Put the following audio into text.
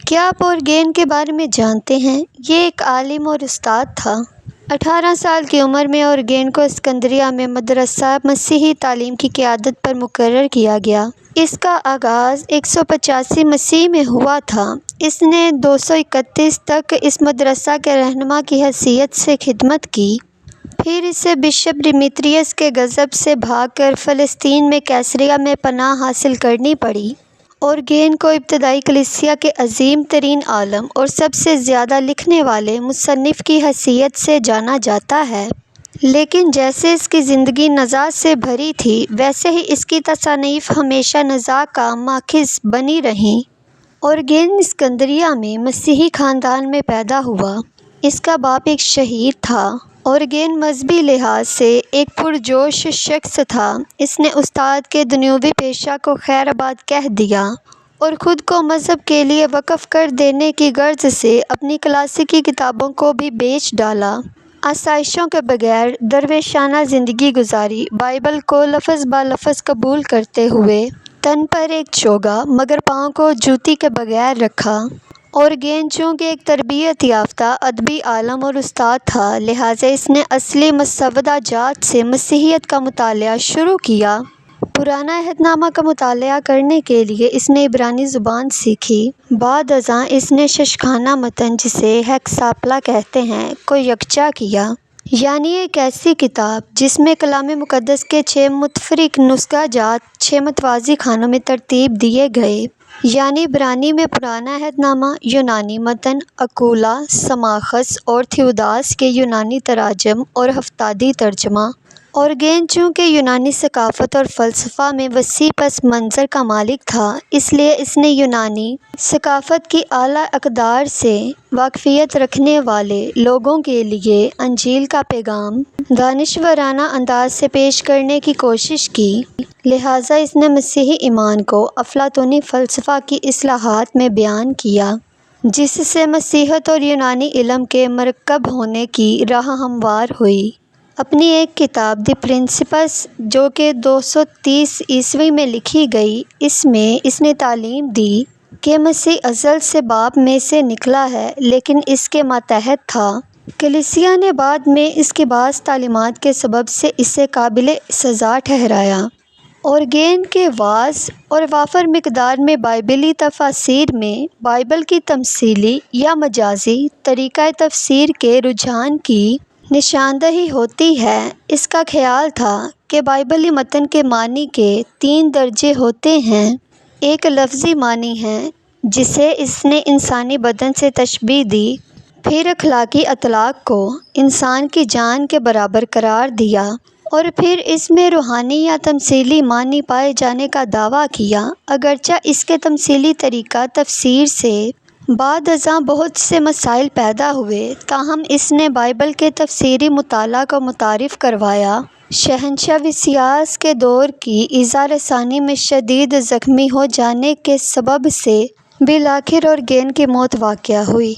کیا آپ اورگین کے بارے میں جانتے ہیں؟ یہ ایک عالم اور استاد تھا۔ 18 سال کی عمر میں اورگین کو اسکندریہ میں مدرسہ مسیحی تعلیم کی قیادت پر مقرر کیا گیا۔ اس کا آغاز 185 مسیح میں ہوا تھا۔ اس نے 231 تک اس مدرسہ کے رہنما کی حیثیت سے خدمت کی، پھر اسے بشپ ڈیمیٹریس کے غضب سے بھاگ کر فلسطین میں قیصریہ میں پناہ حاصل کرنی پڑی۔ اورگین کو ابتدائی کلیسیا کے عظیم ترین عالم اور سب سے زیادہ لکھنے والے مصنف کی حیثیت سے جانا جاتا ہے، لیکن جیسے اس کی زندگی نزاع سے بھری تھی، ویسے ہی اس کی تصانیف ہمیشہ نزاع کا ماخذ بنی رہیں۔ اورگین اسکندریہ میں مسیحی خاندان میں پیدا ہوا۔ اس کا باپ ایک شہید تھا۔ اورگین مذہبی لحاظ سے ایک پرجوش شخص تھا۔ اس نے استاد کے دنیوی پیشہ کو خیر آباد کہہ دیا اور خود کو مذہب کے لیے وقف کر دینے کی غرض سے اپنی کلاسیکی کتابوں کو بھی بیچ ڈالا۔ آسائشوں کے بغیر درویشانہ زندگی گزاری، بائبل کو لفظ بہ لفظ قبول کرتے ہوئے تن پر ایک چوگا مگر پاؤں کو جوتی کے بغیر رکھا۔ اورگین چونکہ ایک تربیت یافتہ ادبی عالم اور استاد تھا، لہٰذا اس نے اصلی مسودہ جات سے مسیحیت کا مطالعہ شروع کیا۔ پرانا عہد نامہ کا مطالعہ کرنے کے لیے اس نے عبرانی زبان سیکھی۔ بعد ازاں اس نے ششقانہ متن، جسے ہیکساپلا کہتے ہیں، کو یکجا کیا، یعنی ایک ایسی کتاب جس میں کلام مقدس کے 6 متفرق نسخہ جات 6 متوازی خانوں میں ترتیب دیے گئے، یعنی عبرانی میں پرانا عہد نامہ، یونانی متن، اکولا، سماخس اور تھیوداس کے یونانی تراجم اور ہفتادی ترجمہ۔ اورگین چونکہ یونانی ثقافت اور فلسفہ میں وسیع پس منظر کا مالک تھا، اس لیے اس نے یونانی ثقافت کی اعلیٰ اقدار سے واقفیت رکھنے والے لوگوں کے لیے انجیل کا پیغام دانشورانہ انداز سے پیش کرنے کی کوشش کی۔ لہٰذا اس نے مسیحی ایمان کو افلاطونی فلسفہ کی اصطلاحات میں بیان کیا، جس سے مسیحیت اور یونانی علم کے مرکب ہونے کی راہ ہموار ہوئی۔ اپنی ایک کتاب دی پرنسپس، جو کہ 230 عیسوی میں لکھی گئی، اس میں اس نے تعلیم دی کہ مسیح ازل سے باپ میں سے نکلا ہے لیکن اس کے ماتحت تھا۔ کلیسیا نے بعد میں اس کی بعض تعلیمات کے سبب سے اسے قابل سزا ٹھہرایا۔ اورگین کے وعظ اور وافر مقدار میں بائبلی تفاسیر میں بائبل کی تمثیلی یا مجازی طریقہ تفسیر کے رجحان کی نشاندہی ہوتی ہے۔ اس کا خیال تھا کہ بائبلی متن کے معنی کے 3 درجے ہوتے ہیں۔ ایک لفظی معنی ہے جسے اس نے انسانی بدن سے تشبیہ دی، پھر اخلاقی اطلاق کو انسان کی جان کے برابر قرار دیا، اور پھر اس میں روحانی یا تمثیلی معنی پائے جانے کا دعویٰ کیا۔ اگرچہ اس کے تمثیلی طریقہ تفسیر سے بعد ازاں بہت سے مسائل پیدا ہوئے، تاہم اس نے بائبل کے تفسیری مطالعہ کو متعارف کروایا۔ شہنشاہ وسیاس کے دور کی ایذا رسانی میں شدید زخمی ہو جانے کے سبب سے بالآخر اورگین کی موت واقع ہوئی۔